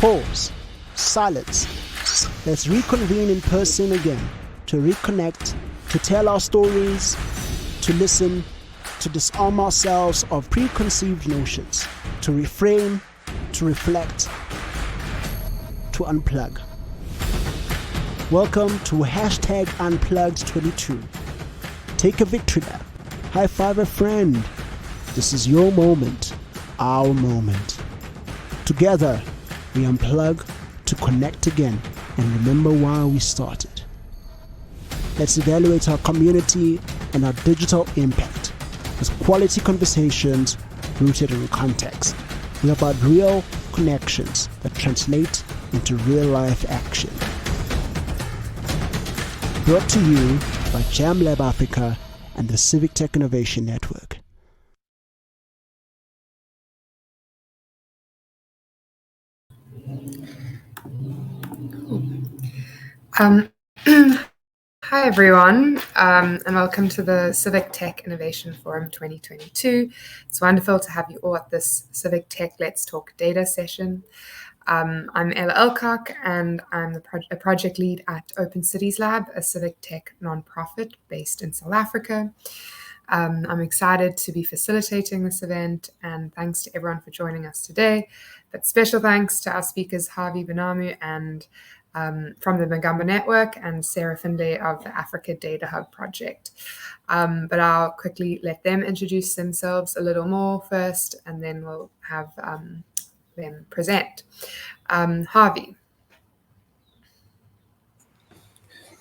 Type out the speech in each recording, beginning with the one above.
pause, silence. Let's reconvene in person again, to reconnect, to tell our stories, to listen, to disarm ourselves of preconceived notions, to reframe, to reflect, to unplug. Welcome to #Unplugged22. Take a victory lap. High five a friend. This is your moment, our moment. Together, we unplug to connect again and remember why we started. Let's evaluate our community and our digital impact with quality conversations rooted in context. We're about real connections that translate into real-life action. Brought to you by Jam Lab Africa and the Civic Tech Innovation Network. Hi everyone, and welcome to the Civic Tech Innovation Forum 2022. It's wonderful to have you all at this Civic Tech Let's Talk Data session. I'm Ella Elcock, and I'm a project lead at Open Cities Lab, a civic tech nonprofit based in South Africa. I'm excited to be facilitating this event, and thanks to everyone for joining us today. But special thanks to our speakers, Harvey Banamu and from the Magamba Network, and Sarah Findlay of the Africa Data Hub project. But I'll quickly let them introduce themselves a little more first, and then we'll have them present. Harvey.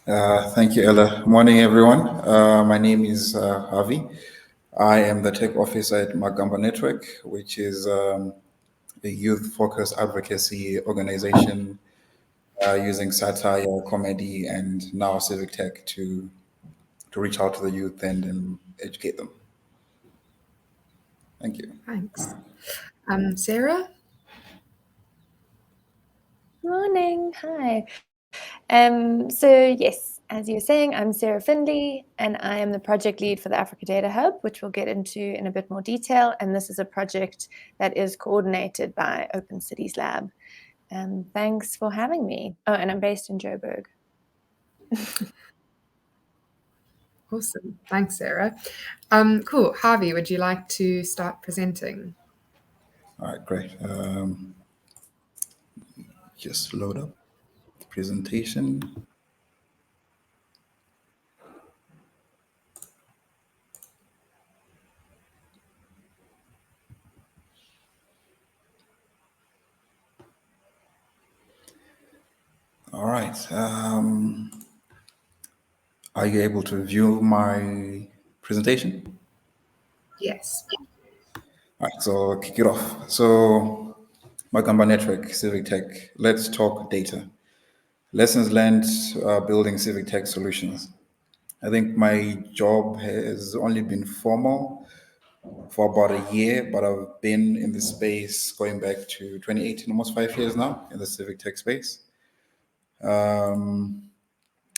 Thank you, Ella. Morning, everyone. My name is Harvey. I am the tech officer at Magamba Network, which is a youth-focused advocacy organization using satire, comedy, and now civic tech to reach out to the youth and educate them. Thank you. Thanks. Sarah? Morning. Hi. So yes, as you were saying, I'm Sarah Findlay, and I am the project lead for the Africa Data Hub, which we'll get into in a bit more detail. And this is a project that is coordinated by Open Cities Lab. Thanks for having me. Oh, and I'm based in Joburg. Awesome. Thanks, Sarah. Cool. Harvey, would you like to start presenting? All right, great. Just load up the presentation. All right. Are you able to view my presentation? Yes. All right, so I'll kick it off. So, Magamba Network, Civic Tech, let's talk data. Lessons learned building civic tech solutions. I think my job has only been formal for about a year, but I've been in this space going back to 2018, almost 5 years now in the civic tech space. It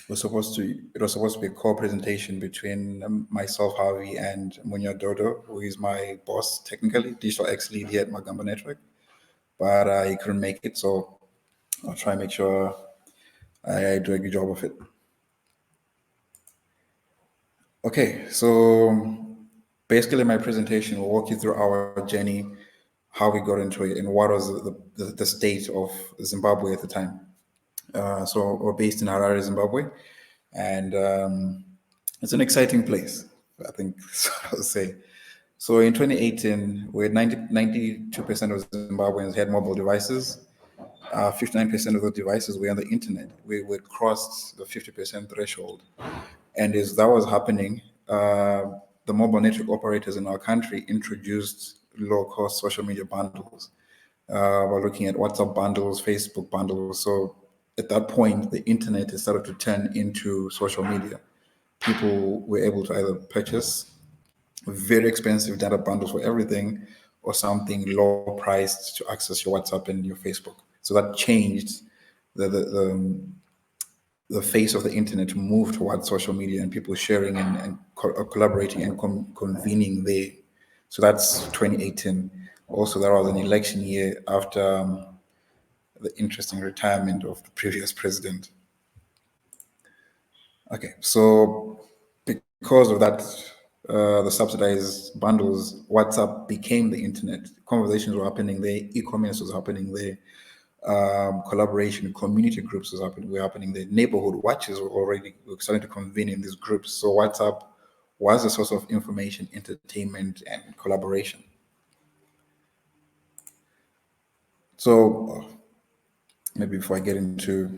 was supposed to be a co-presentation between myself, Harvey, and Munya Dodo, who is my boss technically, digital X lead here at Magamba Network, but he couldn't make it, so I'll try and make sure I do a good job of it. Okay, so basically my presentation will walk you through our journey, how we got into it, and what was the state of Zimbabwe at the time. So we're based in Harare, Zimbabwe, and it's an exciting place, I think, so I'll say. So in 2018, we had 92% of Zimbabweans had mobile devices. 59% of the devices were on the internet. We crossed the 50% threshold. And as that was happening, the mobile network operators in our country introduced low-cost social media bundles. We're looking at WhatsApp bundles, Facebook bundles. So at that point, the internet has started to turn into social media. People were able to either purchase very expensive data bundles for everything or something low priced to access your WhatsApp and your Facebook. So that changed the face of the internet to move towards social media and people sharing and collaborating and convening there. So that's 2018. Also, there was an election year after the interesting retirement of the previous president. Okay, so because of that, the subsidized bundles, WhatsApp became the internet. Conversations were happening there, e-commerce was happening there, collaboration, community groups were happening there, neighborhood watches were starting to convene in these groups. So WhatsApp was a source of information, entertainment, and collaboration. So maybe before I get into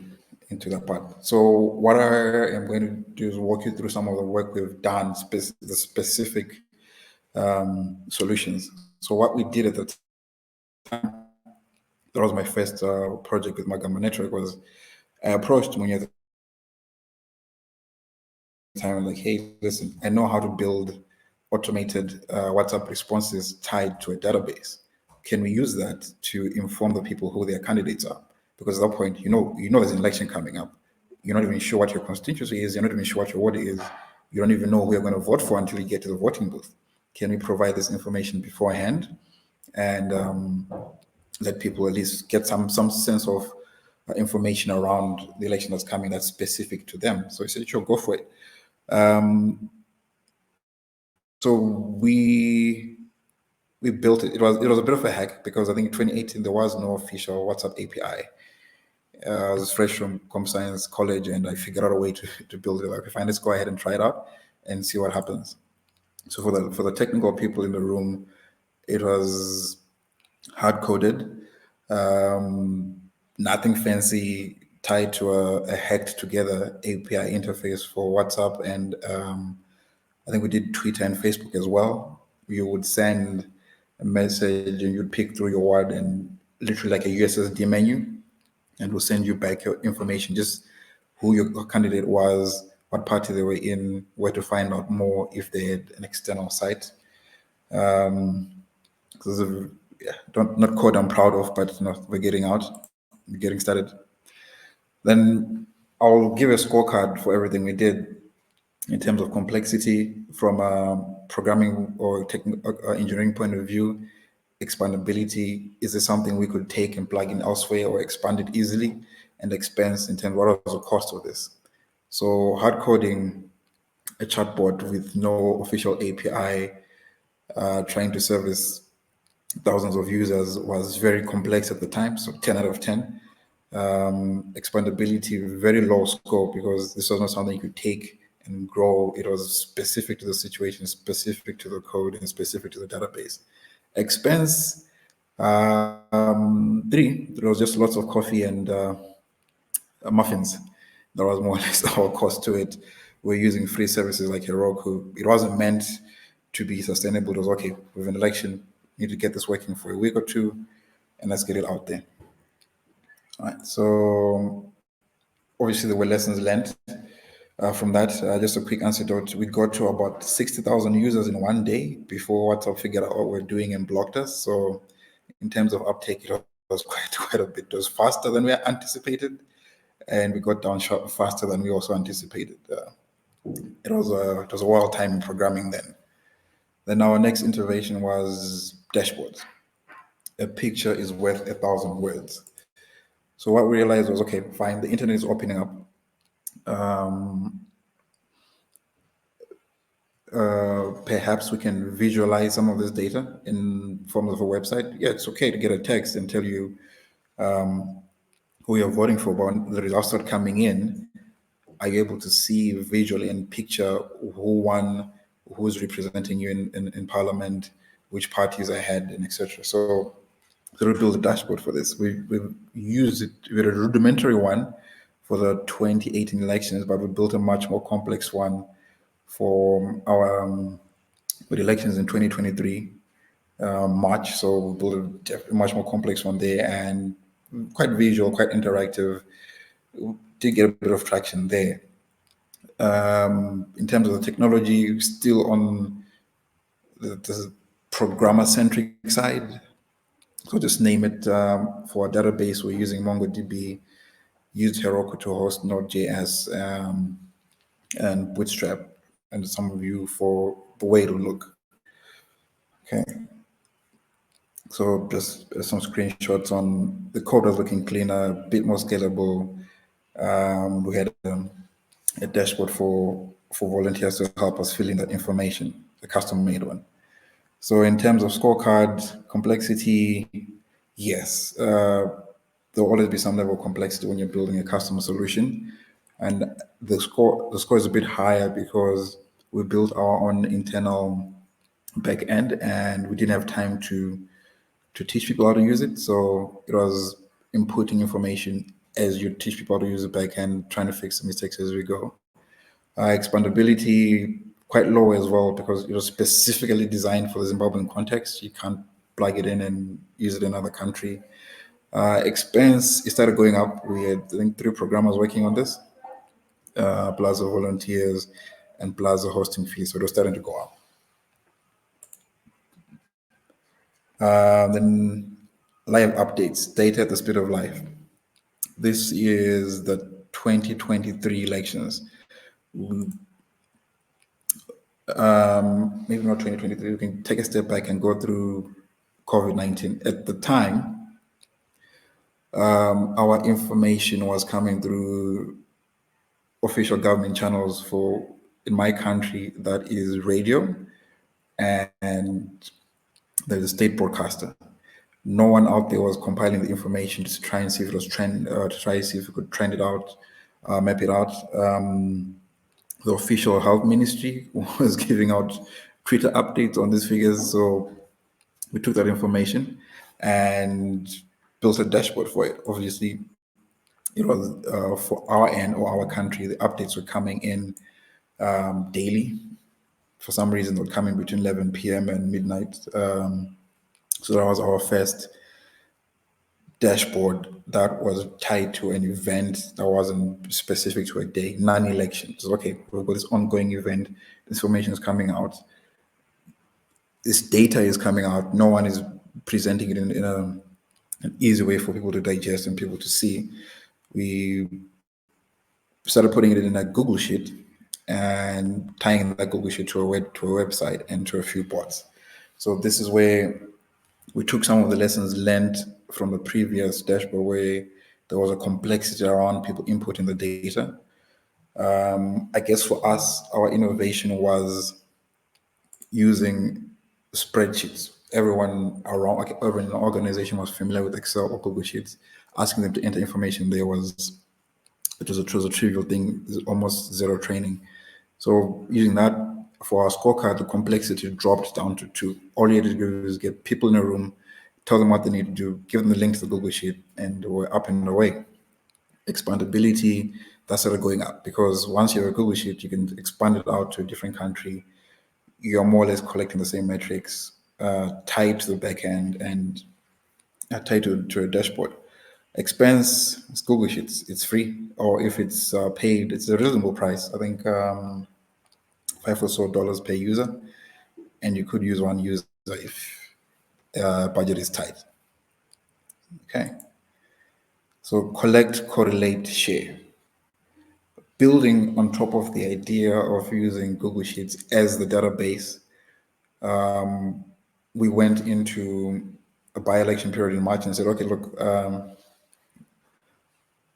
that part. So what I am going to do is walk you through some of the work we've done, the specific solutions. So what we did at the time, that was my first project with Magamba Network, was I approached Munye at the time, like, hey, listen, I know how to build automated WhatsApp responses tied to a database. Can we use that to inform the people who their candidates are? Because at that point, you know there's an election coming up. You're not even sure what your constituency is. You're not even sure what your ward is. You don't even know who you're going to vote for until you get to the voting booth. Can we provide this information beforehand and let people at least get some sense of information around the election that's coming that's specific to them? So I said, sure, go for it. So we built it. It was a bit of a hack because I think in 2018 there was no official WhatsApp API. I was fresh from comp science college and I figured out a way to build it. Like, fine, let's go ahead and try it out and see what happens. So for the technical people in the room, it was hard coded, nothing fancy, tied to a hacked together API interface for WhatsApp, and I think we did Twitter and Facebook as well. You would send a message and you'd pick through your word and literally like a USSD menu, and we'll send you back your information, just who your candidate was, what party they were in, where to find out more if they had an external site. Because not code I'm proud of, but we're getting started. Then I'll give a scorecard for everything we did in terms of complexity from a programming or engineering point of view. Expandability, is this something we could take and plug in elsewhere or expand it easily? And expense, in terms of what was the cost of this? So hard coding a chatbot with no official API, trying to service thousands of users was very complex at the time, so 10 out of 10. Expandability, very low scope, because this was not something you could take and grow. It was specific to the situation, specific to the code, and specific to the database. Expense, 3, there was just lots of coffee and muffins. There was more or less our cost to it. We're using free services like Heroku. It wasn't meant to be sustainable. It was, okay, we have an election, need to get this working for a week or two, and let's get it out there. All right, so obviously there were lessons learned from that. Just a quick anecdote, we got to about 60,000 users in one day before WhatsApp figured out what we're doing and blocked us. So in terms of uptake, it was quite a bit. It was faster than we anticipated, and we got down faster than we also anticipated. It was a wild time in programming then. Then our next intervention was dashboards. A picture is worth 1,000 words. So what we realized was, okay, fine, the internet is opening up. Perhaps we can visualize some of this data in form of a website. Yeah, it's okay to get a text and tell you who you're voting for, but when the results start coming in, are you able to see visually and picture who won, who's representing you in parliament, which parties ahead, and etc. So we built a dashboard for this. We've used it. We had a rudimentary one for the 2018 elections, but we built a much more complex one for our with elections in 2023 March. So we built a much more complex one there, and quite visual, quite interactive. We did get a bit of traction there. In terms of the technology, still on the programmer-centric side. So just name it, for a database, we're using MongoDB, used Heroku to host Node.js, and Bootstrap, and some of you for the way to look. Okay. So just some screenshots on the code was looking cleaner, a bit more scalable. We had a dashboard for volunteers to help us fill in that information, the custom made one. So in terms of scorecard complexity, yes, there'll always be some level of complexity when you're building a custom solution, and the score is a bit higher because we built our own internal back end and we didn't have time to teach people how to use it. So it was inputting information as you teach people how to use the back end, trying to fix the mistakes as we go. Expandability quite low as well because it was specifically designed for the Zimbabwean context. You can't plug it in and use it in another country. Expense, it started going up. We had, I think, 3 programmers working on this, plus the volunteers and plus the hosting fees. So it was starting to go up. Then live updates, data at the speed of life. This is the 2023 elections. Maybe not 2023, we can take a step back and go through COVID-19. At the time, our information was coming through official government channels for, in my country, that is radio, and there's a state broadcaster. No one out there was compiling the information to try and see if it was to try and see if we could trend it out, map it out. The official health ministry was giving out Twitter updates on these figures. So we took that information and built a dashboard for it. Obviously, it was for our end or our country, the updates were coming in daily. For some reason, they were coming between 11 p.m. and midnight. So that was our first dashboard that was tied to an event that wasn't specific to a day, non-elections. Okay, we've got this ongoing event, information is coming out, this data is coming out, no one is presenting it in an easy way for people to digest and people to see. We started putting it in a Google Sheet and tying that Google Sheet to a website and to a few bots. So this is where we took some of the lessons learned from the previous dashboard where there was a complexity around people inputting the data. I guess for us, our innovation was using spreadsheets. Everyone around, everyone in the organization was familiar with Excel or Google Sheets. Asking them to enter information there was a trivial thing, almost zero training. So using that for our scorecard, the complexity dropped down to 2. All you had to do is get people in a room, tell them what they need to do, give them the link to the Google Sheet, and we're up and away. Expandability, that started going up because once you have a Google Sheet, you can expand it out to a different country. You're more or less collecting the same metrics, tied to the back end and tied to a dashboard. Expense, it's Google Sheets, it's free, or if it's paid, it's a reasonable price. I think $5 or so per user, and you could use one user if budget is tight. Okay. So collect, correlate, share. Building on top of the idea of using Google Sheets as the database, we went into a by-election period in March and said, okay, look,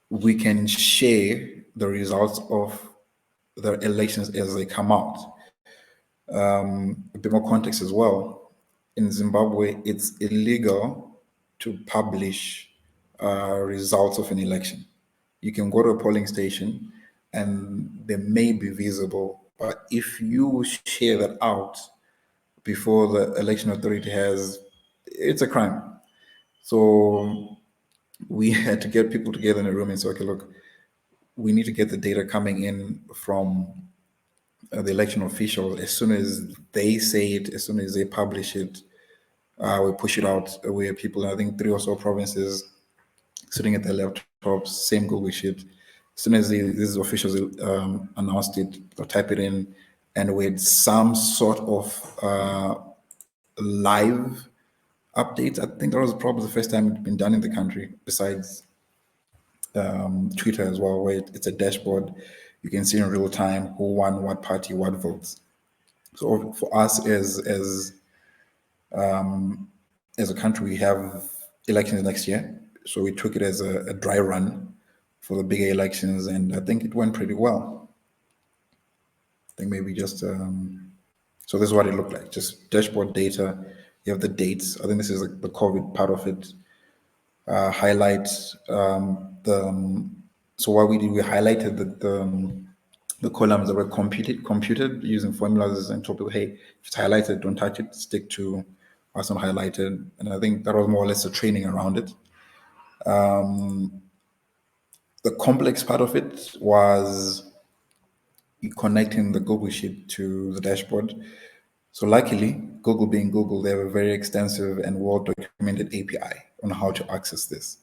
we can share the results of the elections as they come out. A bit more context as well. In Zimbabwe, it's illegal to publish results of an election. You can go to a polling station and they may be visible, but if you share that out before the election authority it's a crime. So we had to get people together in a room and say, okay, look, we need to get the data coming in from the election officials. As soon as they say it, as soon as they publish it, we push it out where people, I think 3 or so provinces sitting at their laptops, same Google Sheet. As soon as these officials announced it, they'll type it in, and with some sort of live updates. I think that was probably the first time it's been done in the country, besides Twitter as well, where it's a dashboard. You can see in real time who won, what party, what votes. So for us as as a country, we have elections next year. So we took it as a dry run for the bigger elections, and I think it went pretty well. I think maybe just, so this is what it looked like, just dashboard data. You have the dates. I think this is the COVID part of it. Highlight so what we did, we highlighted the columns that were computed using formulas and told people, hey, if it's highlighted, don't touch it, stick to what's not highlighted. And I think that was more or less a training around it. The complex part of it was connecting the Google Sheet to the dashboard. So luckily, Google being Google, they have a very extensive and well-documented API on how to access this.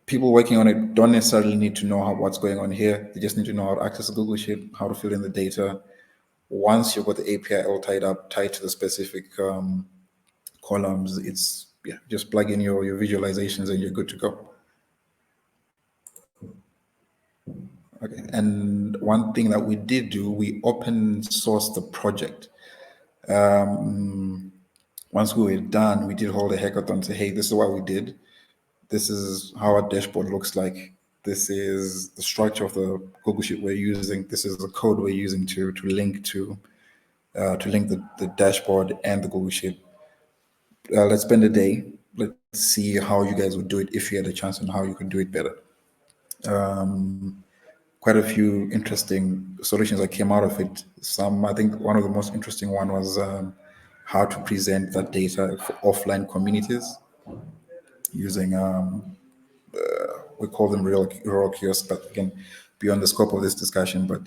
People working on it don't necessarily need to know what's going on here. They just need to know how to access the Google Sheet, how to fill in the data. Once you've got the API all tied to the specific columns, it's just plug in your visualizations and you're good to go. Okay, and one thing that we did do, we open sourced the project. Once we were done, we did hold a hackathon to say, hey, this is what we did. This is how our dashboard looks like. This is the structure of the Google Sheet we're using. This is the code we're using to link the dashboard and the Google Sheet. Let's spend a day. Let's see how you guys would do it if you had a chance and how you could do it better. Quite a few interesting solutions that came out of it. I think one of the most interesting one was how to present that data for offline communities using we call them rural kiosks, but again, beyond the scope of this discussion. But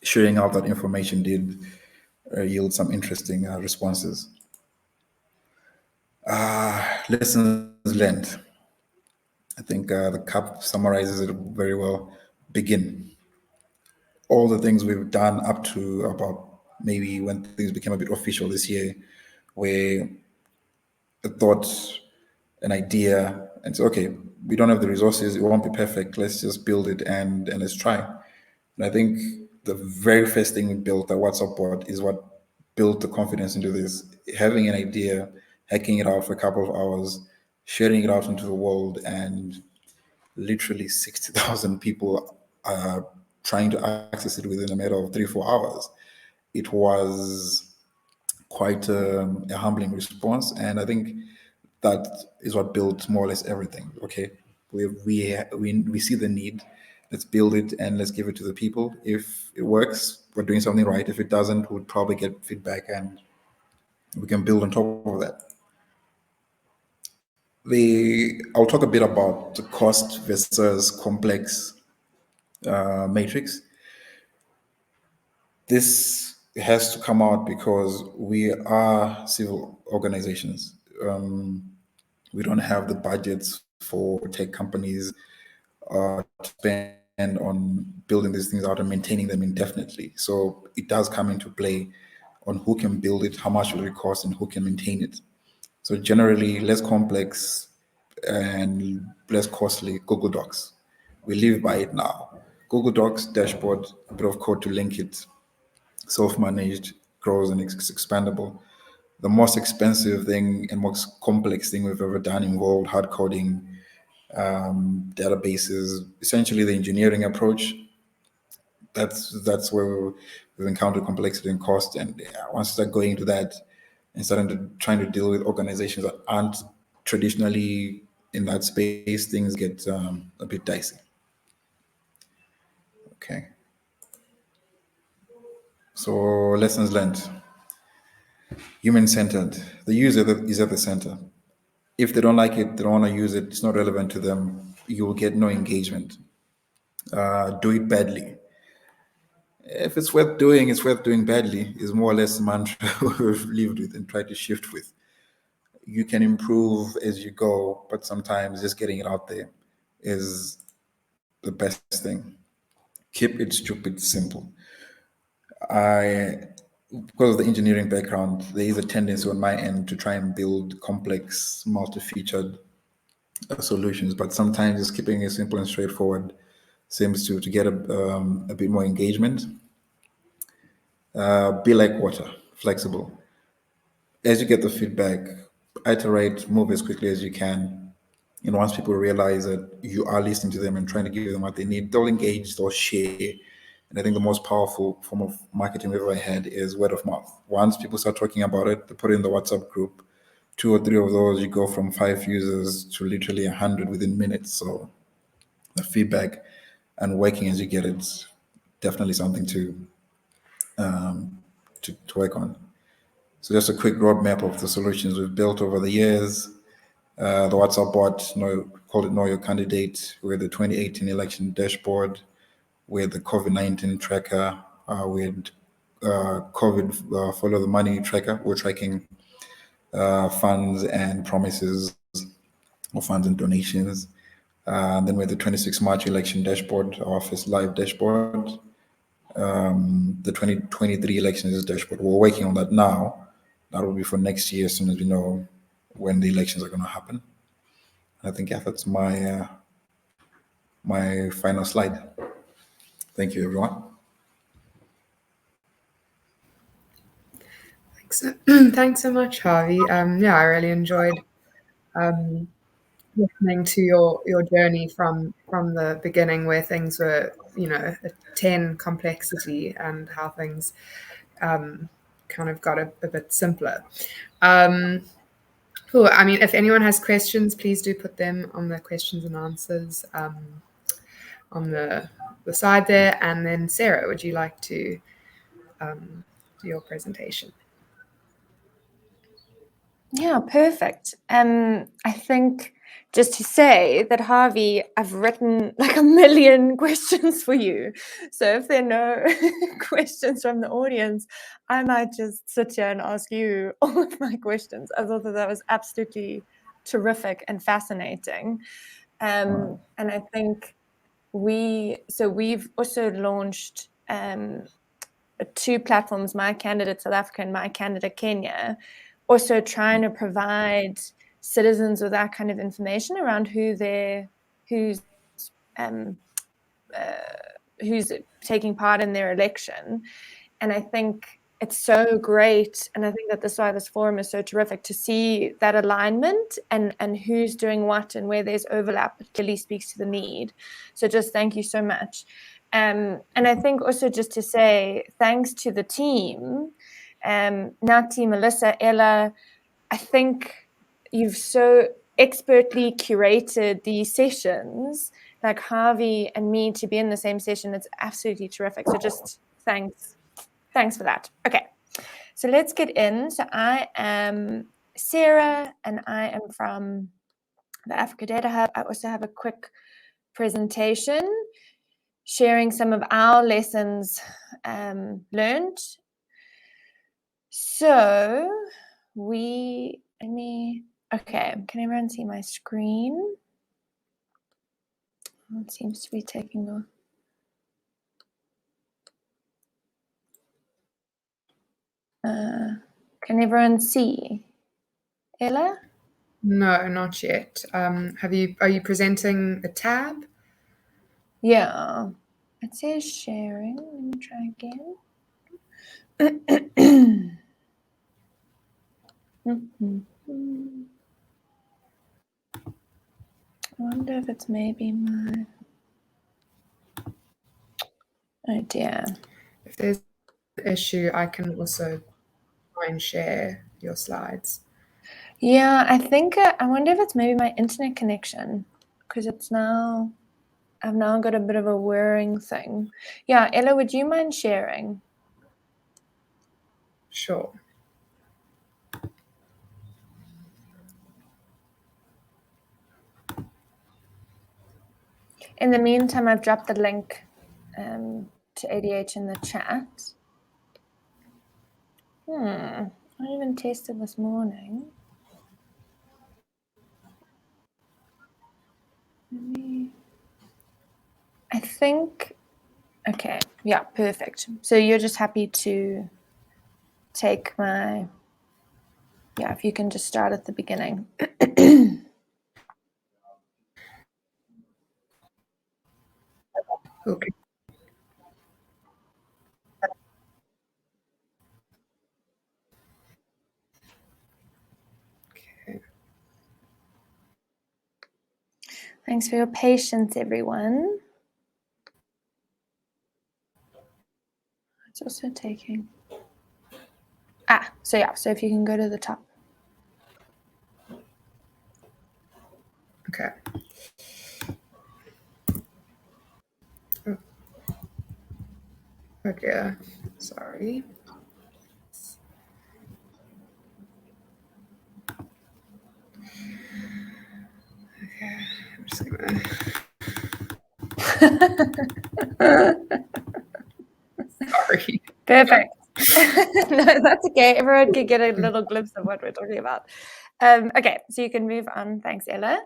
sharing out that information did yield some interesting responses. Lessons learned. I think the CAP summarizes it very well. Begin. All the things we've done up to about maybe when things became a bit official this year, where a thought, an idea, and say, okay, we don't have the resources, it won't be perfect, let's just build it and let's try. And I think the very first thing we built, the WhatsApp bot, is what built the confidence into this. Having an idea, hacking it out for a couple of hours, sharing it out into the world, and literally 60,000 people trying to access it within a matter of 3-4 hours. It was quite a humbling response, and I think that is what built more or less everything. Okay, we see the need, let's build it and let's give it to the people. If it works, we're doing something right. If it doesn't, we'll probably get feedback and we can build on top of that. I'll talk a bit about the cost versus complex matrix. This has to come out because we are civil organizations. We don't have the budgets for tech companies to spend on building these things out and maintaining them indefinitely. So it does come into play on who can build it, how much will it cost, and who can maintain it. So generally, less complex and less costly Google Docs. We live by it now. Google Docs, dashboard, a bit of code to link it, self-managed, grows and expandable. The most expensive thing and most complex thing we've ever done involved hard coding, databases, essentially the engineering approach. That's where we've encountered complexity and cost. And once you start going into that and trying to deal with organizations that aren't traditionally in that space, things get a bit dicey. Okay. So lessons learned. Human-centered. The user is at the center. If they don't like it, they don't want to use it, it's not relevant to them, you will get no engagement. Do it badly. If it's worth doing, it's worth doing badly, is more or less the mantra we've lived with and tried to shift with. You can improve as you go, but sometimes just getting it out there is the best thing. Keep it stupid simple. Because of the engineering background, there is a tendency on my end to try and build complex, multi-featured solutions, but sometimes just keeping it simple and straightforward seems to get a bit more engagement. Be like water, flexible. as you get the feedback, iterate, move as quickly as you can. And once people realize that you are listening to them and trying to give them what they need, they'll engage, they'll share. And I think the most powerful form of marketing we've ever had is word of mouth. Once people start talking about it, they put it in the WhatsApp group. 2 or 3 of those, you go from 5 users to literally 100 within minutes. So the feedback and working as you get it, definitely something to work on. So just a quick roadmap of the solutions we've built over the years. The WhatsApp bot, call it Know Your Candidate, with the 2018 election dashboard, with the COVID-19 tracker, with COVID Follow the Money tracker. We're tracking funds and promises or funds and donations. Then with the 26 March election dashboard, our first live dashboard. The 2023 elections dashboard. We're working on that now. That will be for next year as soon as we know when the elections are going to happen. I think that's my my final slide. Thank you, everyone. Thanks so much, Harvey. Yeah, I really enjoyed listening to your journey from the beginning, where things were, a 10 complexity, and how things kind of got a bit simpler. Cool. I mean, if anyone has questions, please do put them on the questions and answers on the side there. And then Sarah, would you like to do your presentation? Yeah, perfect. I think just to say that, Harvey, I've written like a million questions for you. So if there are no questions from the audience, I might just sit here and ask you all of my questions. I thought that was absolutely terrific and fascinating. And I think we've also launched 2 platforms, My Candidate South Africa and My Candidate Kenya, also trying to provide citizens with that kind of information around who's taking part in their election. And I think it's so great, and I think that this is why this forum is so terrific, to see that alignment and who's doing what and where there's overlap. It clearly speaks to the need. So just thank you so much. And I think also just to say thanks to the team, Nati, Melissa, Ella. I think you've so expertly curated these sessions, like Harvey and me, to be in the same session. It's absolutely terrific. So just thanks for that. Okay, so let's get in. So I am Sarah, and I am from the Africa Data Hub. I also have a quick presentation sharing some of our lessons learned. So okay, can everyone see my screen? It seems to be taking off. Can everyone see? Ella? No, not yet. Are you presenting a tab? Yeah, it says sharing. Let me try again. I wonder if it's maybe my... Oh dear. If there's an issue, I can also try and share your slides. Yeah, I think, I wonder if it's maybe my internet connection, because I've now got a bit of a whirring thing. Yeah, Ella, would you mind sharing? Sure. In the meantime, I've dropped the link to ADH in the chat. I even tested this morning. I think, okay, yeah, perfect. So you're just happy to take my, yeah, if you can just start at the beginning. Okay. Thanks for your patience, everyone. It's also taking. So if you can go to the top. Okay. Okay, sorry. Okay, I'm just gonna. Sorry. Perfect. No, that's okay. Everyone can get a little glimpse of what we're talking about. Okay, so you can move on. Thanks, Ella.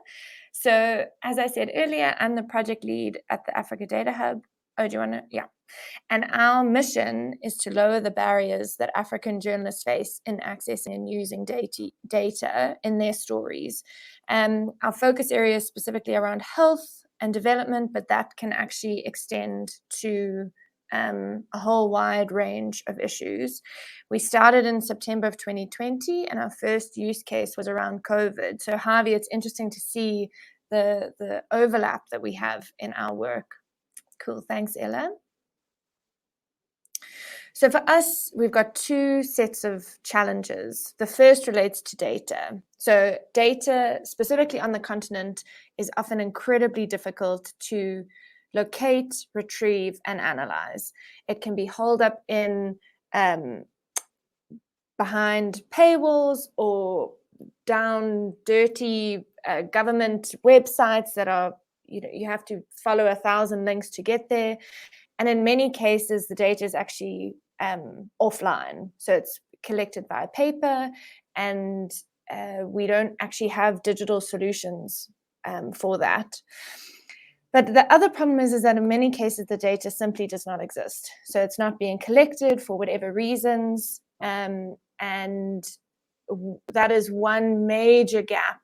So as I said earlier, I'm the project lead at the Africa Data Hub. Oh, do you want to? Yeah. And our mission is to lower the barriers that African journalists face in accessing and using data in their stories. Our focus area is specifically around health and development, but that can actually extend to a whole wide range of issues. We started in September of 2020, and our first use case was around COVID. So Harvey, it's interesting to see the overlap that we have in our work. Cool, thanks, Ella. So for us, we've got two sets of challenges. The first relates to data. So data, specifically on the continent, is often incredibly difficult to locate, retrieve, and analyze. It can be holed up in behind paywalls or down dirty government websites that are, you have to follow 1,000 links to get there. And in many cases, the data is actually offline. So it's collected via paper, and we don't actually have digital solutions for that. But the other problem is that in many cases, the data simply does not exist. So it's not being collected for whatever reasons. And that is one major gap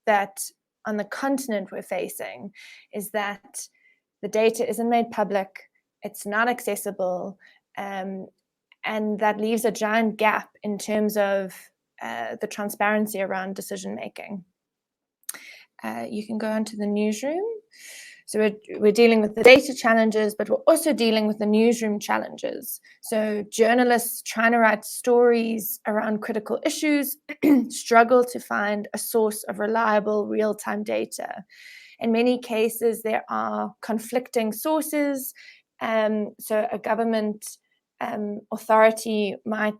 that on the continent we're facing, is that the data isn't made public. It's not accessible, and that leaves a giant gap in terms of the transparency around decision making. You can go onto the newsroom. So we're dealing with the data challenges, but we're also dealing with the newsroom challenges. So journalists trying to write stories around critical issues struggle to find a source of reliable real-time data. In many cases, there are conflicting sources. So a government authority might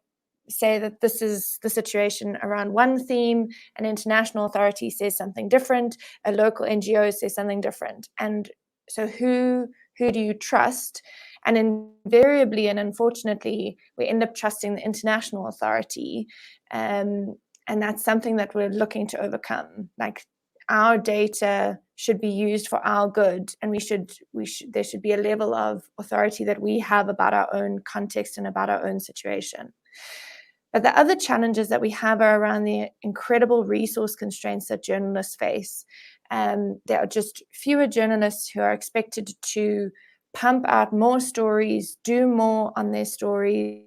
say that this is the situation around one theme, an international authority says something different, a local NGO says something different. And so who do you trust? And invariably and unfortunately, we end up trusting the international authority. And that's something that we're looking to overcome. Like, our data should be used for our good, and there should be a level of authority that we have about our own context and about our own situation. But the other challenges that we have are around the incredible resource constraints that journalists face. There are just fewer journalists who are expected to pump out more stories, do more on their stories,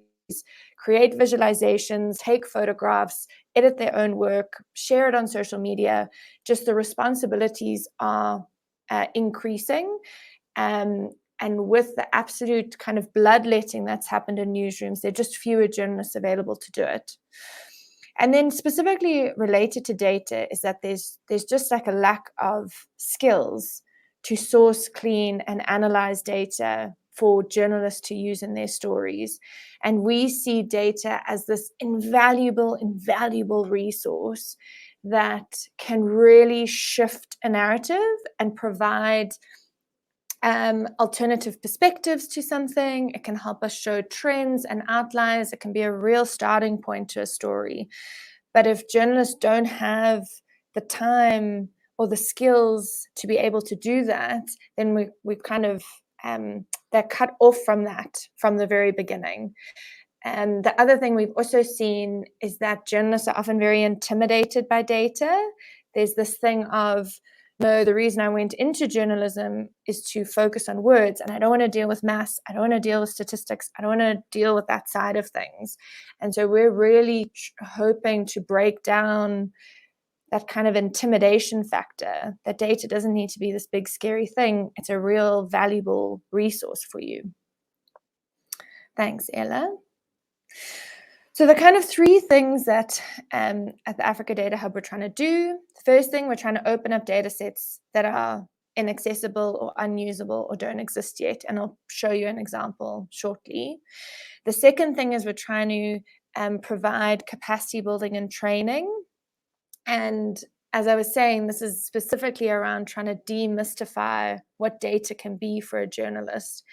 create visualizations, take photographs, edit their own work, share it on social media. Just the responsibilities are increasing. And with the absolute kind of bloodletting that's happened in newsrooms, there are just fewer journalists available to do it. And then specifically related to data is that there's just like a lack of skills to source, clean, and analyze data for journalists to use in their stories. And we see data as this invaluable resource that can really shift a narrative and provide alternative perspectives to something. It can help us show trends and outliers. It can be a real starting point to a story. But if journalists don't have the time or the skills to be able to do that, then we've kind of they're cut off from that from the very beginning. And the other thing we've also seen is that journalists are often very intimidated by data. There's this thing of, no, the reason I went into journalism is to focus on words, and I don't want to deal with maths. I don't want to deal with statistics. I don't want to deal with that side of things. And so we're really hoping to break down kind of intimidation factor, that data doesn't need to be this big scary thing. It's a real valuable resource for you. Thanks, Ella. So the kind of three things that at the Africa Data Hub we're trying to do. The first thing, we're trying to open up data sets that are inaccessible or unusable or don't exist yet. And I'll show you an example shortly. The second thing is we're trying to provide capacity building and training. And as I was saying, this is specifically around trying to demystify what data can be for a journalist.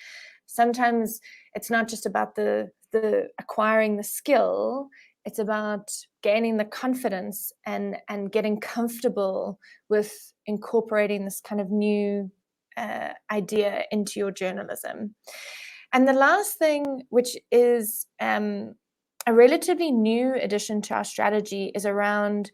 Sometimes it's not just about the acquiring the skill, it's about gaining the confidence and getting comfortable with incorporating this kind of new idea into your journalism. And the last thing, which is a relatively new addition to our strategy, is around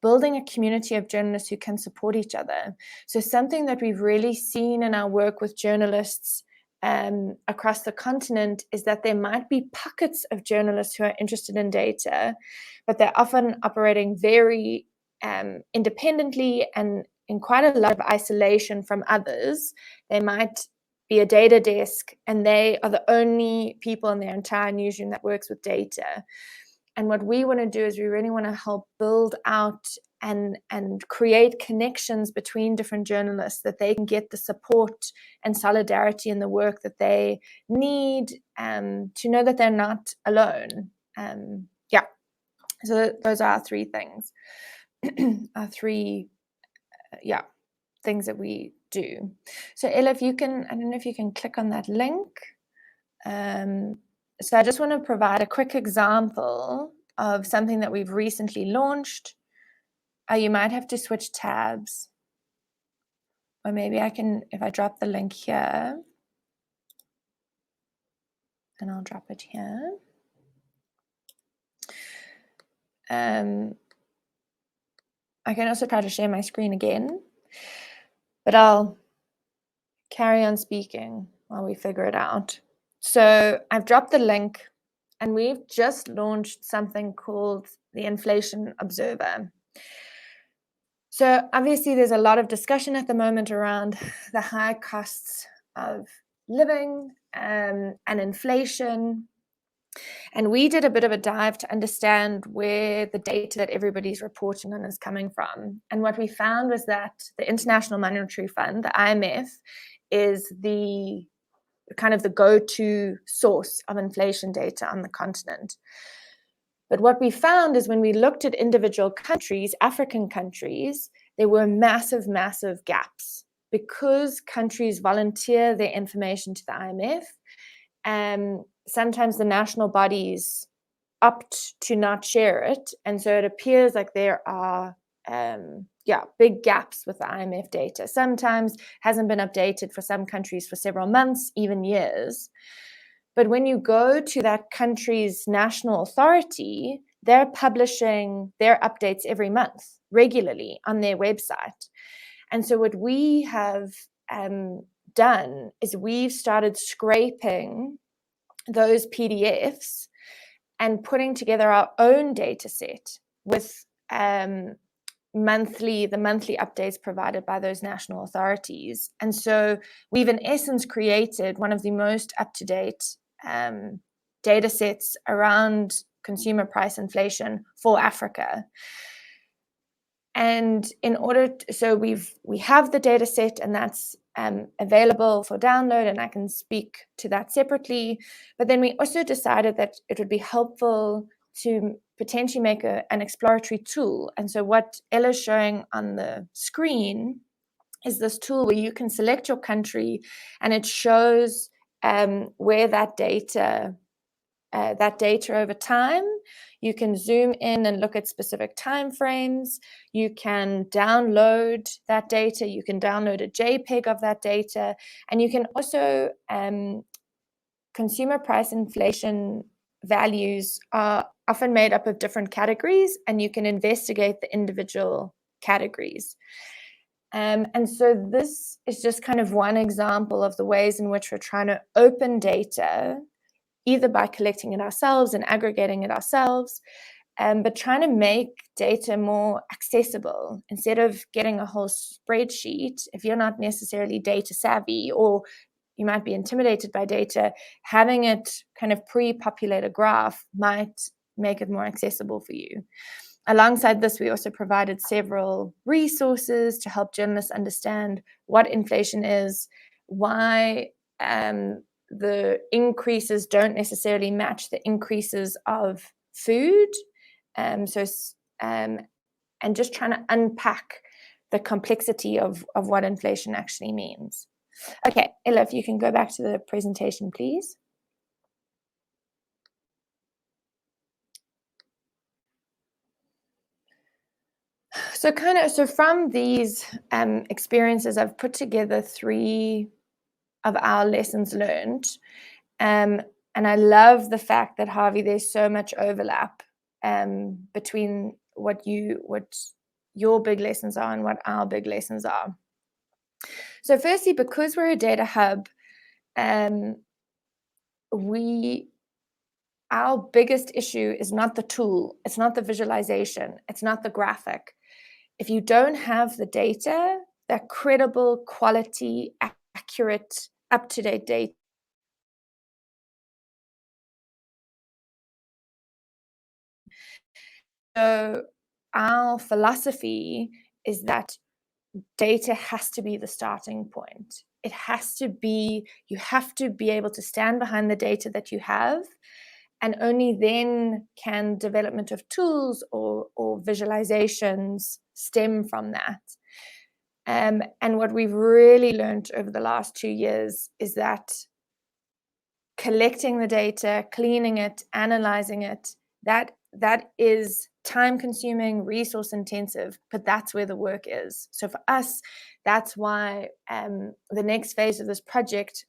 building a community of journalists who can support each other. So something that we've really seen in our work with journalists across the continent is that there might be pockets of journalists who are interested in data, but they're often operating very independently and in quite a lot of isolation from others. They might be a data desk and they are the only people in their entire newsroom that works with data. And what we want to do is we really want to help build out and create connections between different journalists, that they can get the support and solidarity in the work that they need, to know that they're not alone. So those are our three things. Our three things that we do. So Ella, if you can, I don't know if you can click on that link. So I just want to provide a quick example of something that we've recently launched. You might have to switch tabs. Or maybe I can, if I drop the link here, and I'll drop it here. I can also try to share my screen again, but I'll carry on speaking while we figure it out. So I've dropped the link, and we've just launched something called the Inflation Observer. So obviously there's a lot of discussion at the moment around the high costs of living and inflation. And we did a bit of a dive to understand where the data that everybody's reporting on is coming from. And what we found was that the International Monetary Fund, the IMF, is the kind of the go-to source of inflation data on the continent. But what we found is when we looked at individual countries, African countries, there were massive, massive gaps. Because countries volunteer their information to the IMF, sometimes the national bodies opt to not share it. And so it appears like there are big gaps with the IMF data. Sometimes hasn't been updated for some countries for several months, even years. But when you go to that country's national authority, they're publishing their updates every month regularly on their website. And so what we have done is we've started scraping those PDFs and putting together our own data set with the monthly updates provided by those national authorities. And so we've in essence created one of the most up-to-date data sets around consumer price inflation for Africa. And so we have the data set, and that's available for download, and I can speak to that separately. But then we also decided that it would be helpful to potentially make an exploratory tool. And so what Ella's showing on the screen is this tool where you can select your country, and it shows where that data over time. You can zoom in and look at specific time frames. You can download that data. You can download a JPEG of that data. And you can also, consumer price inflation values are often made up of different categories, and you can investigate the individual categories. And so this is just kind of one example of the ways in which we're trying to open data, either by collecting it ourselves and aggregating it ourselves, but trying to make data more accessible. Instead of getting a whole spreadsheet, if you're not necessarily data savvy, or you might be intimidated by data, having it kind of pre-populate a graph might make it more accessible for you. Alongside this, we also provided several resources to help journalists understand what inflation is, why the increases don't necessarily match the increases of food. And just trying to unpack the complexity of what inflation actually means. Okay, Ella, if you can go back to the presentation, please. So from these experiences, I've put together 3 of our lessons learned. And I love the fact that, Harvey, there's so much overlap between what your big lessons are and what our big lessons are. So firstly, because we're a data hub, our biggest issue is not the tool, it's not the visualization, it's not the graphic. If you don't have the data, that credible, quality, accurate, up-to-date data, so our philosophy is that data has to be the starting point. It has to be, you have to be able to stand behind the data that you have, and only then can development of tools or visualizations stem from that. And what we've really learned over the last 2 years is that collecting the data, cleaning it, analyzing it, that is time consuming, resource intensive, but that's where the work is. So for us, that's why the next phase of this project,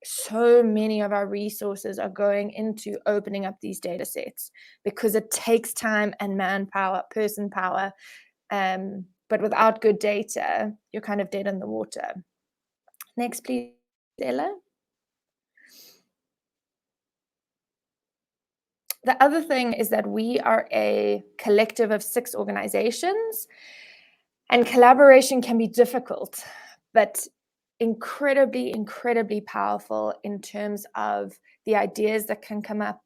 so many of our resources are going into opening up these data sets, because it takes time and manpower, person power. But without good data, you're kind of dead in the water. Next, please, Ella. The other thing is that we are a collective of 6 organizations, and collaboration can be difficult, but incredibly, incredibly powerful in terms of the ideas that can come up,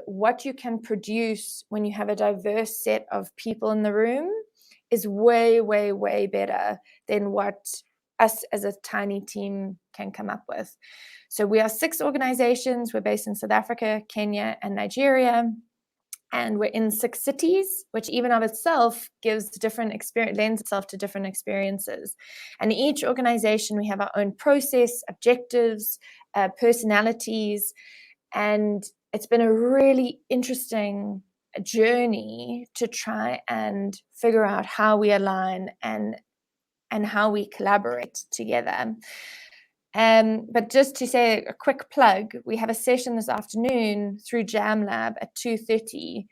what you can produce when you have a diverse set of people in the room is way, way, way better than what us as a tiny team can come up with. So we are 6 organizations. We're based in South Africa, Kenya, and Nigeria. And we're in 6 cities, which even of itself gives different experience, lends itself to different experiences. And each organization, we have our own process, objectives, personalities. And it's been a really interesting journey to try and figure out how we align and how we collaborate together. But just to say a quick plug, we have a session this afternoon through JamLab at 2:30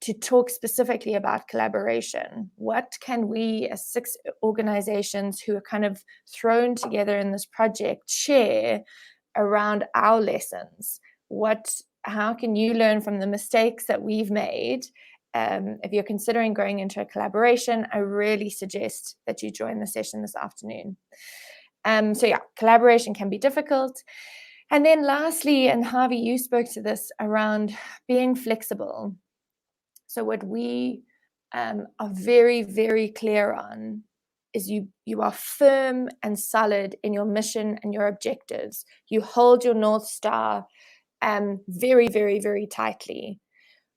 to talk specifically about collaboration. What can we as 6 organizations who are kind of thrown together in this project share around our lessons? How can you learn from the mistakes that we've made? If you're considering going into a collaboration, I really suggest that you join the session this afternoon. So yeah, collaboration can be difficult. And then lastly, and Harvey, you spoke to this around being flexible. So what we are very, very clear on is you are firm and solid in your mission and your objectives. You hold your North Star very, very, very tightly.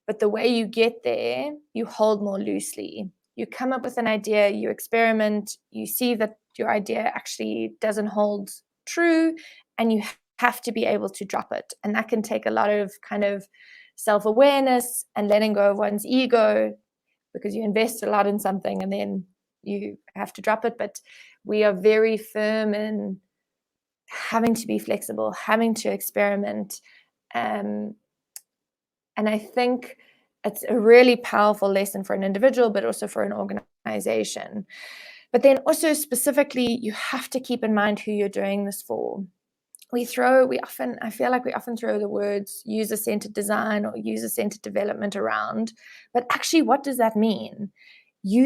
But the way you get there, you hold more loosely. You come up with an idea, you experiment, you see that your idea actually doesn't hold true, and you have to be able to drop it. And that can take a lot of kind of self-awareness and letting go of one's ego, because you invest a lot in something and then you have to drop it. But we are very firm in having to be flexible, having to experiment. And I think it's a really powerful lesson for an individual, but also for an organization. But then also specifically, you have to keep in mind who you're doing this for. I feel like we often throw the words user-centered design or user-centered development around, but actually what does that mean? Who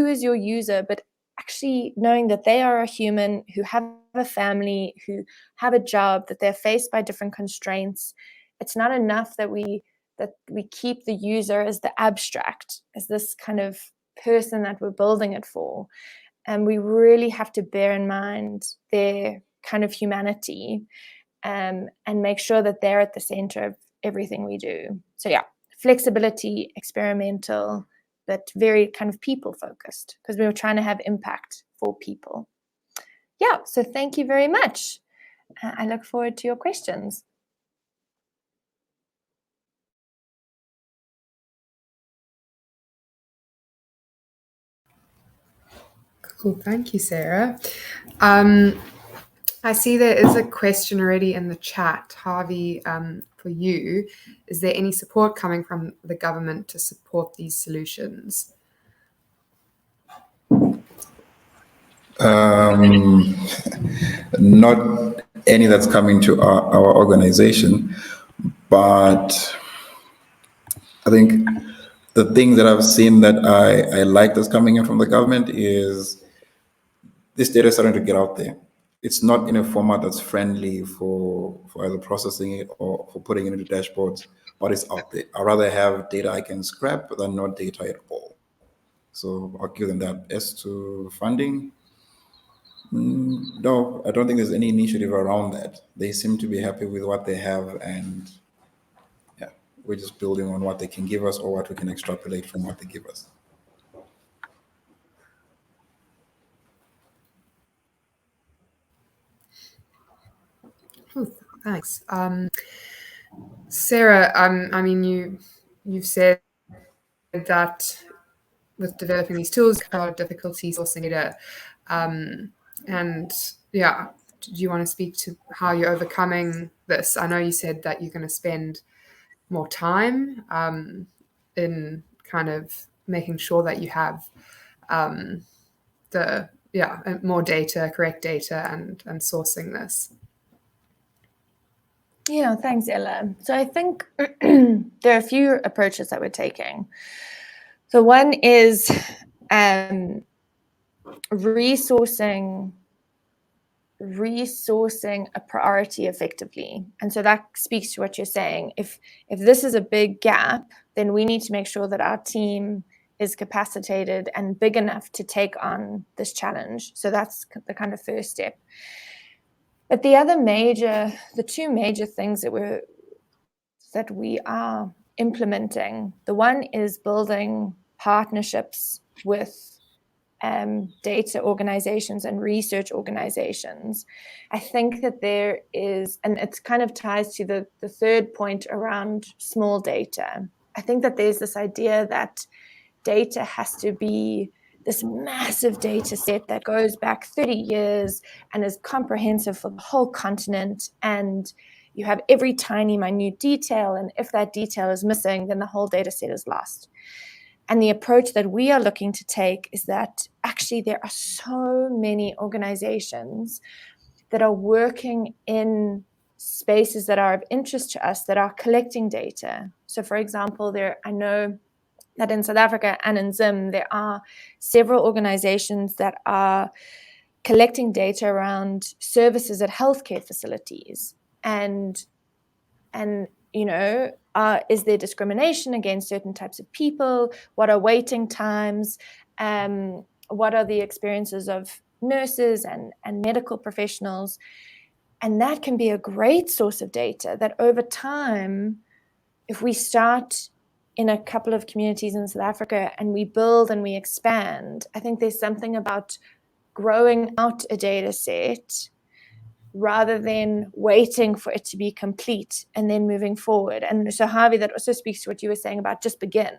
is your user? But actually knowing that they are a human who have a family, who have a job, that they're faced by different constraints. It's not enough that we keep the user as the abstract, as this kind of person that we're building it for. And we really have to bear in mind their kind of humanity, and make sure that they're at the center of everything we do. So yeah, flexibility, experimental, but very kind of people focused, because we were trying to have impact for people. Yeah, so thank you very much. I look forward to your questions. Cool, thank you, Sarah. I see there is a question already in the chat, Harvey, for you. Is there any support coming from the government to support these solutions? Not any that's coming to our organization, but I think the thing that I've seen that I like that's coming in from the government is this data is starting to get out there. It's not in a format that's friendly for either processing it or for putting it into dashboards, but it's out there. I'd rather have data I can scrap than not data at all. So I'll give them that. As to funding, no, I don't think there's any initiative around that. They seem to be happy with what they have, and yeah, we're just building on what they can give us or what we can extrapolate from what they give us. Oh, thanks. Sarah, I mean, you've said that with developing these tools, a lot of difficulties sourcing data. And yeah, do you want to speak to how you're overcoming this? I know you said that you're going to spend more time in kind of making sure that you have more data, correct data, and sourcing this. Yeah, thanks, Ella. So I think there are a few approaches that we're taking. So one is resourcing a priority effectively. And so that speaks to what you're saying. If this is a big gap, then we need to make sure that our team is capacitated and big enough to take on this challenge. So that's the kind of first step. But the two major things that we are implementing, the one is building partnerships with data organizations and research organizations. I think that there is, and it kind of ties to the third point around small data. I think that there's this idea that data has to be this massive data set that goes back 30 years and is comprehensive for the whole continent, and you have every tiny minute detail, and if that detail is missing, then the whole data set is lost. And the approach that we are looking to take is that actually there are so many organizations that are working in spaces that are of interest to us, that are collecting data. So for example, I know that in South Africa and in Zim, there are several organizations that are collecting data around services at healthcare facilities. And you know, is there discrimination against certain types of people? What are waiting times? What are the experiences of nurses and medical professionals? And that can be a great source of data that over time, if we start in a couple of communities in South Africa and we build and we expand, I think there's something about growing out a data set rather than waiting for it to be complete and then moving forward. And so Harvey, that also speaks to what you were saying about just begin.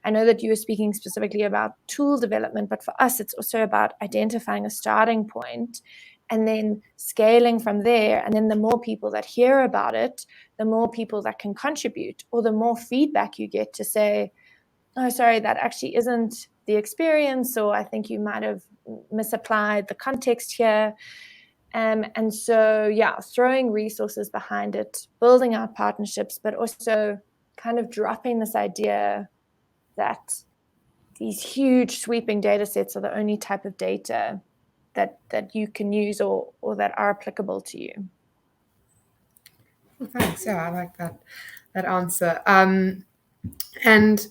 I know that you were speaking specifically about tool development, but for us, it's also about identifying a starting point and then scaling from there. And then the more people that hear about it, the more people that can contribute, or the more feedback you get to say, oh, sorry, that actually isn't the experience, or I think you might have misapplied the context here. And so, yeah, throwing resources behind it, building out partnerships, but also kind of dropping this idea that these huge sweeping data sets are the only type of data that you can use or that are applicable to you. Well, thanks. Yeah, I like that answer. And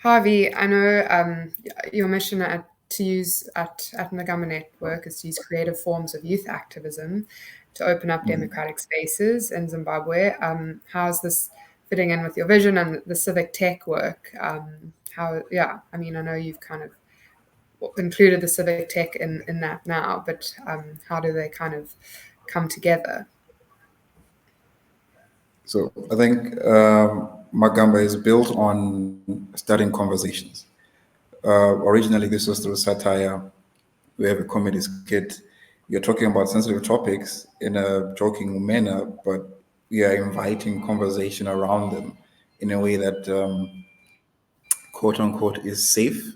Harvey, I know your mission to use at Nagama Network is to use creative forms of youth activism to open up democratic spaces in Zimbabwe. How's this fitting in with your vision and the civic tech work? I mean, I know you've kind of included the civic tech in that now, but how do they kind of come together? So I think Magamba is built on starting conversations. Originally, this was through satire. We have a comedy skit. You're talking about sensitive topics in a joking manner, but we are inviting conversation around them in a way that, quote unquote, is safe.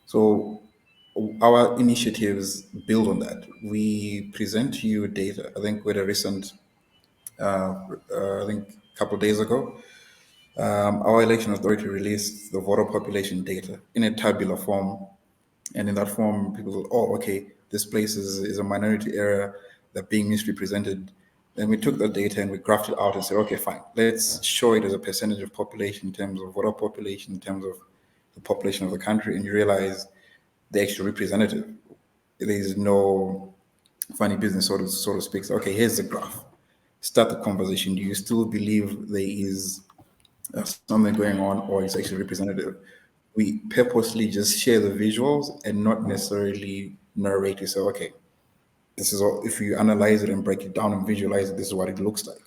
So our initiatives build on that. We present to you data. I think with a recent, I think a couple of days ago, our election authority released the voter population data in a tabular form. And in that form, people go, oh, okay, this place is a minority area that being misrepresented. Then we took that data and we graphed it out and said, okay, fine, let's show it as a percentage of population in terms of voter population, in terms of the population of the country. And you realize they're actually representative. There is no funny business, so to speak. So, okay, here's the graph. Start the conversation. Do you still believe there is something going on, or it's actually representative? We purposely just share the visuals and not necessarily narrate. You say, okay, this is all. If you analyze it and break it down and visualize it, this is what it looks like.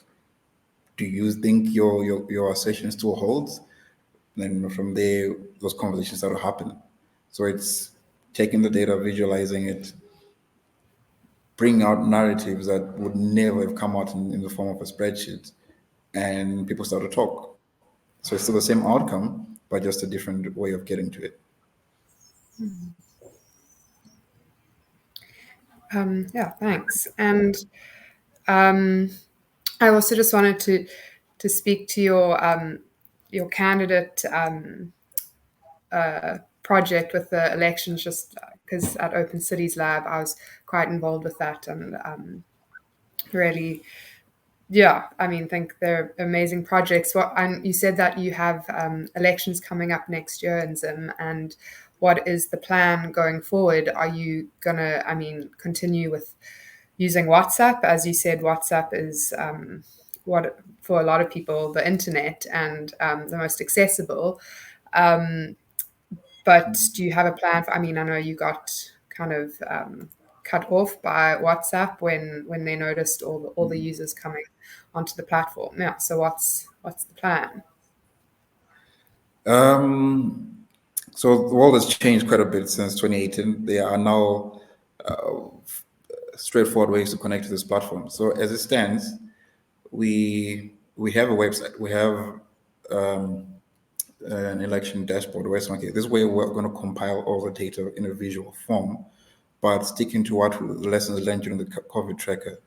Do you think your assertion still holds? Then from there, those conversations start to happen. So it's taking the data, visualizing it, bring out narratives that would never have come out in the form of a spreadsheet, and people start to talk. So it's still the same outcome, but just a different way of getting to it. Yeah, thanks. And I also just wanted to speak to your candidate project with the elections, just because at Open Cities Lab I was quite involved with that, and really, yeah, I mean, think they're amazing projects. And you said that you have elections coming up next year in Zim, and what is the plan going forward? Are you gonna, I mean, continue with using WhatsApp? As you said, WhatsApp is what for a lot of people the internet and the most accessible. But do you have a plan for? I mean, I know you got kind of cut off by WhatsApp when they noticed all the users coming onto the platform. Yeah. So what's the plan? So the world has changed quite a bit since 2018. There are now straightforward ways to connect to this platform. So as it stands, we have a website. We have an election dashboard where it's okay, this way we're going to compile all the data in a visual form, but sticking to what the lessons learned during the COVID tracker,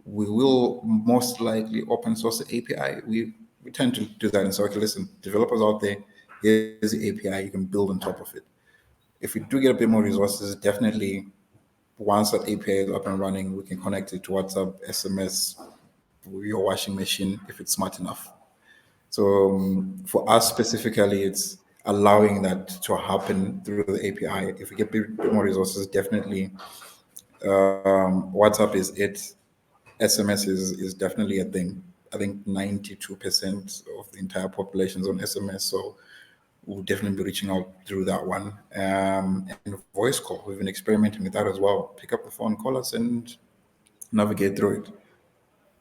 we will most likely open source the API. We tend to do that and say, okay, listen, developers out there, here's the API, you can build on top of it. If we do get a bit more resources, definitely once that API is up and running, we can connect it to WhatsApp, SMS, your washing machine if it's smart enough. So for us specifically, it's allowing that to happen through the API. If we get a bit more resources, definitely WhatsApp is it. SMS is definitely a thing. I think 92% of the entire population is on SMS. So we'll definitely be reaching out through that one. And voice call, we've been experimenting with that as well. Pick up the phone, call us, and navigate through it.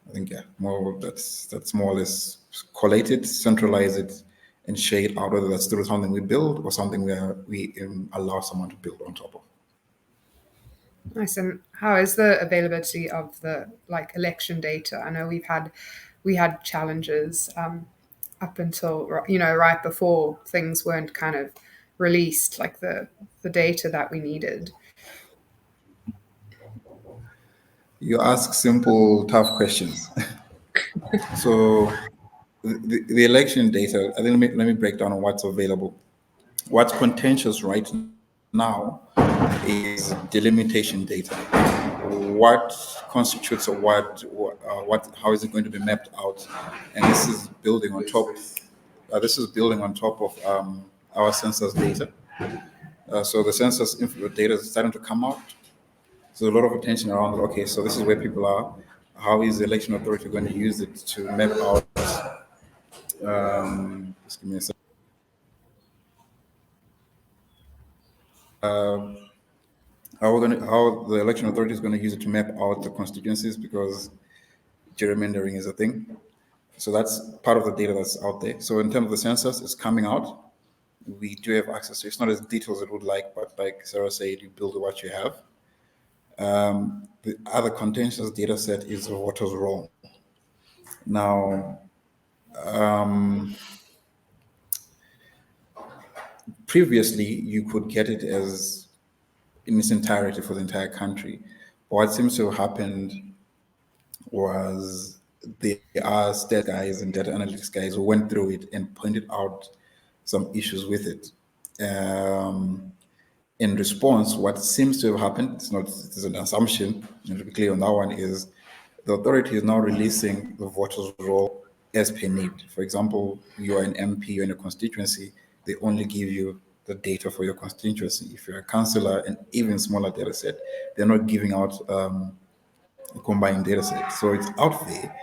I think that's more or less collate it, centralize it, and share it out. Whether that's through something we build or something where we allow someone to build on top of. Nice. And how is the availability of the election data? I know we had challenges up until right before things weren't kind of released, like the data that we needed. You ask simple, tough questions. So the election data, I think let me break down on what's available. What's contentious right now is delimitation data. What constitutes a what how is it going to be mapped out? And this is building on top. This is building on top of our census data. So the census data is starting to come out. So a lot of attention around. Okay, so this is where people are. How is the election authority going to use it to map out? Just give me a second. How the election authority is going to use it to map out the constituencies, because gerrymandering is a thing. So that's part of the data that's out there. So in terms of the census, it's coming out. We do have access to it. It's not as detailed as it would like, but like Sarah said, you build what you have. The other contentious data set is the voters' roll. Now, previously, you could get it as in its entirety for the entire country. But what seems to have happened was there are stat guys and data analytics guys who went through it and pointed out some issues with it. In response, what seems to have happened, it's an assumption, and to be clear on that one, is the authority is now releasing the voters' roll as per need. For example, you are an MP, you're in a constituency, they only give you the data for your constituency. If you're a councillor, an even smaller data set, they're not giving out a combined data set. So it's out there,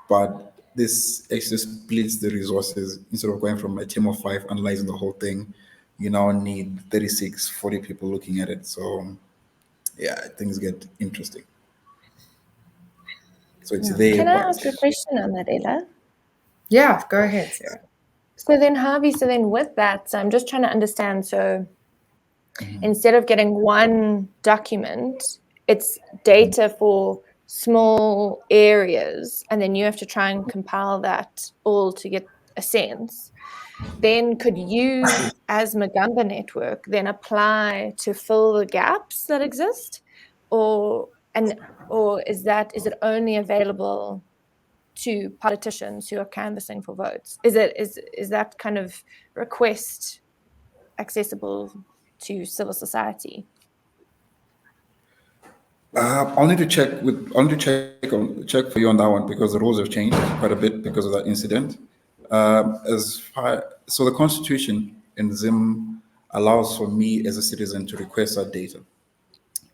but this actually splits the resources. Instead of going from a team of 5 analyzing the whole thing, you now need 36, 40 people looking at it. So yeah, things get interesting. So it's there. Can I but ask a question on that, Ella? Yeah, go ahead, Sarah. So then, Harvey, with that, so I'm just trying to understand. So instead of getting one document, it's data for small areas, and then you have to try and compile that all to get a sense. Then could you, as Magamba Network, then apply to fill the gaps that exist, or is it only available to politicians who are canvassing for votes? Is that kind of request accessible to civil society? I'll need to check for you on that one, because the rules have changed quite a bit because of that incident. So the Constitution in Zim allows for me as a citizen to request that data.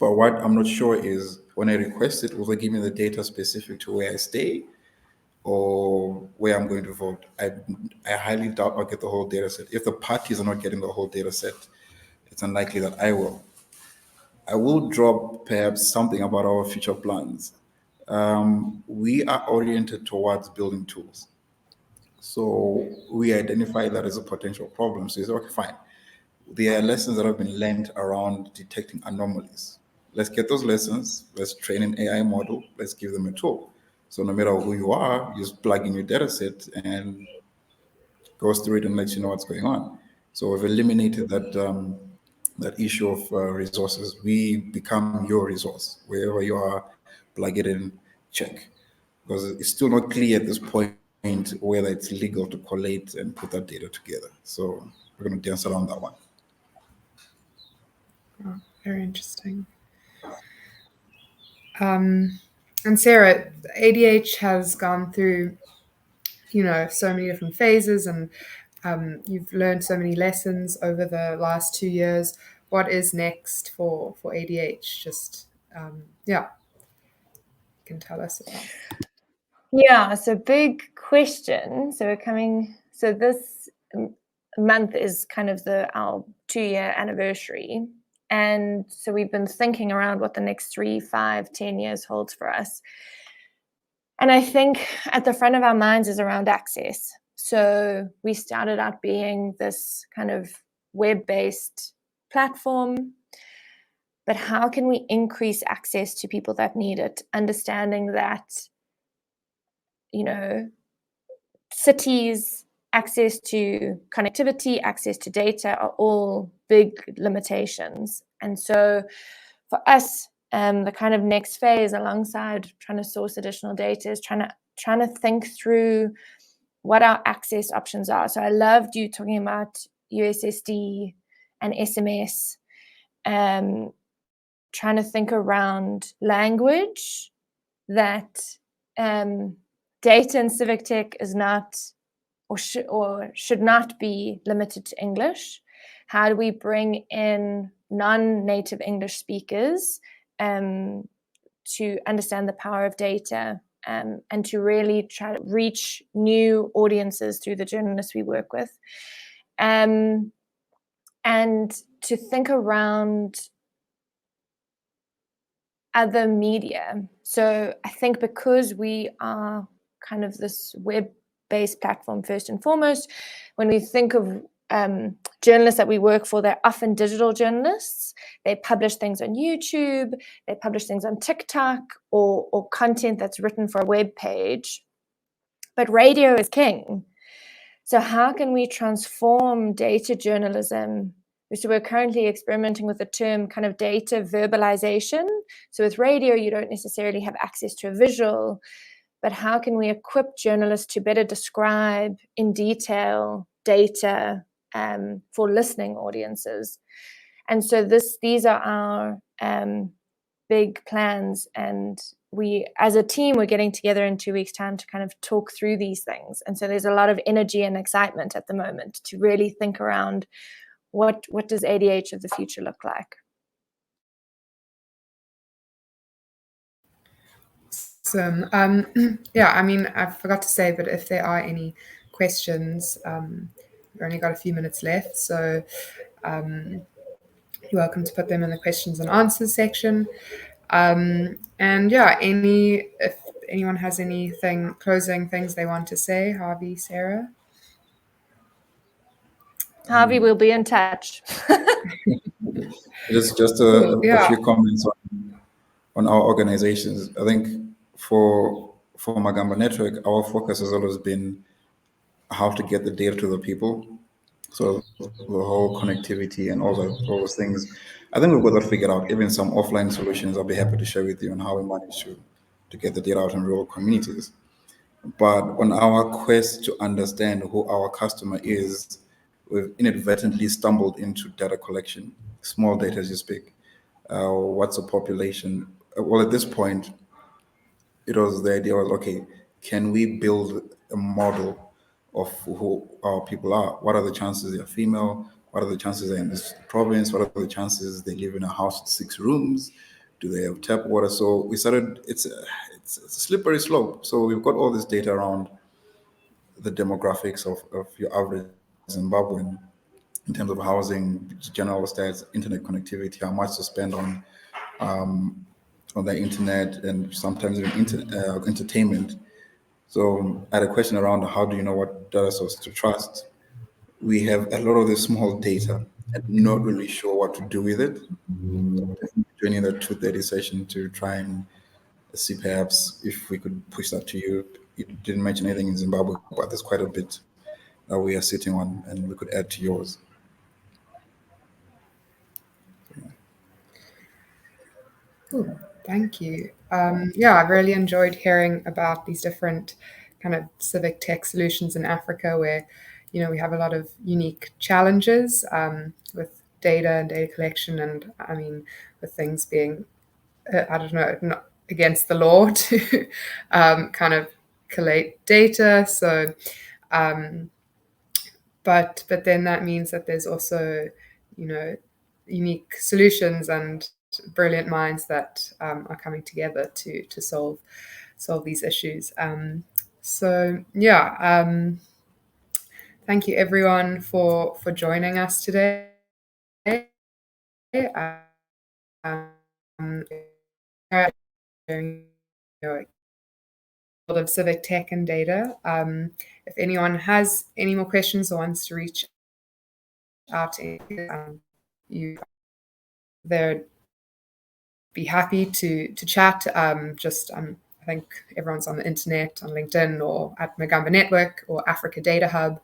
But what I'm not sure is, when I request it, will they give me the data specific to where I stay or where I'm going to vote? I highly doubt I'll get the whole data set. If the parties are not getting the whole data set, it's unlikely that I will. I will drop perhaps something about our future plans. We are oriented towards building tools. So we identify that as a potential problem. So it's okay, fine. There are lessons that have been learned around detecting anomalies. Let's get those lessons. Let's train an AI model. Let's give them a tool. So no matter who you are, you just plug in your data set and goes through it and lets you know what's going on. So we've eliminated that issue of resources. We become your resource. Wherever you are, plug it in, check. Because it's still not clear at this point whether it's legal to collate and put that data together. So we're going to dance around that one. Oh, very interesting. And Sarah, ADH has gone through, so many different phases, and you've learned so many lessons over the last 2 years. What is next for ADH? Just, you can tell us about. Yeah, so big question. So this month is kind of our 2-year anniversary. And so we've been thinking around what the next 3, 5, 10 years holds for us. And I think at the front of our minds is around access. So we started out being this kind of web-based platform, but how can we increase access to people that need it? Understanding that, cities, access to connectivity, access to data are all big limitations. And so for us, the kind of next phase alongside trying to source additional data is trying to think through what our access options are. So I loved you talking about USSD and SMS, trying to think around language, that data in civic tech is not or should not be limited to English. How do we bring in non-native English speakers to understand the power of data, and to really try to reach new audiences through the journalists we work with, and to think around other media. So I think because we are kind of this web-based platform first and foremost, when we think of journalists that we work for, they're often digital journalists. They publish things on YouTube, they publish things on TikTok, or content that's written for a web page. But radio is king. So how can we transform data journalism? So we're currently experimenting with the term kind of data verbalization. So with radio, you don't necessarily have access to a visual, but how can we equip journalists to better describe in detail data for listening audiences? And so these are our big plans, and we, as a team, we're getting together in 2 weeks' time to kind of talk through these things. And so there's a lot of energy and excitement at the moment to really think around what does ADH of the future look like. Awesome. Yeah, I mean, I forgot to say, but if there are any questions, we've only got a few minutes left, so you're welcome to put them in the questions and answers section. And yeah, if anyone has anything, closing things they want to say, Harvey, Sarah? Harvey, we'll be in touch. Just a few comments on our organizations. I think for Magamba Network, our focus has always been how to get the data to the people. So the whole connectivity and all those things, I think we've got that figured out. Even some offline solutions, I'll be happy to share with you on how we manage to get the data out in rural communities. But on our quest to understand who our customer is, we've inadvertently stumbled into data collection, small data as you speak. What's the population? Well, at this point, the idea was, okay, can we build a model of who our people are? What are the chances they are female? What are the chances they're in this province? What are the chances they live in a house with 6 rooms? Do they have tap water? So we started, it's a slippery slope. So we've got all this data around the demographics of your average Zimbabwean in terms of housing, general stats, internet connectivity, how much to spend on the internet, and sometimes even entertainment. So I had a question around how do you know what data source to trust? We have a lot of this small data and not really sure what to do with it. Joining the 2:30 session to try and see perhaps if we could push that to you. You didn't mention anything in Zimbabwe, but there's quite a bit that we are sitting on and we could add to yours. Cool. Thank you. Yeah, I've really enjoyed hearing about these different kind of civic tech solutions in Africa where, we have a lot of unique challenges with data and data collection, and I mean, with things being, I don't know, not against the law to kind of collate data. So, but then that means that there's also, unique solutions and brilliant minds that are coming together to solve these issues. So yeah, thank you everyone for joining us today. Of civic tech and data. If anyone has any more questions or wants to reach out to you, they'd be happy to chat. I think everyone's on the internet, on LinkedIn, or at Magamba Network or Africa Data Hub.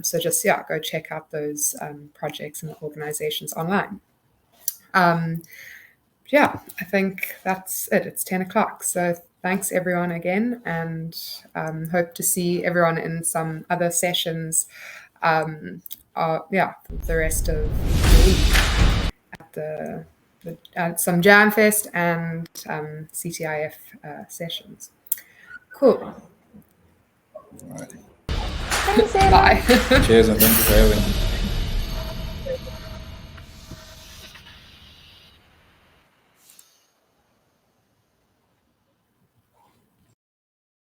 So just go check out those projects and organizations online. yeah, I think that's it. It's 10 o'clock. So thanks everyone again, and hope to see everyone in some other sessions. For the rest of the week at some Jamfest and CTIF sessions. Cool. All right. Thanks, Emma. Bye. Cheers and thank you for having me.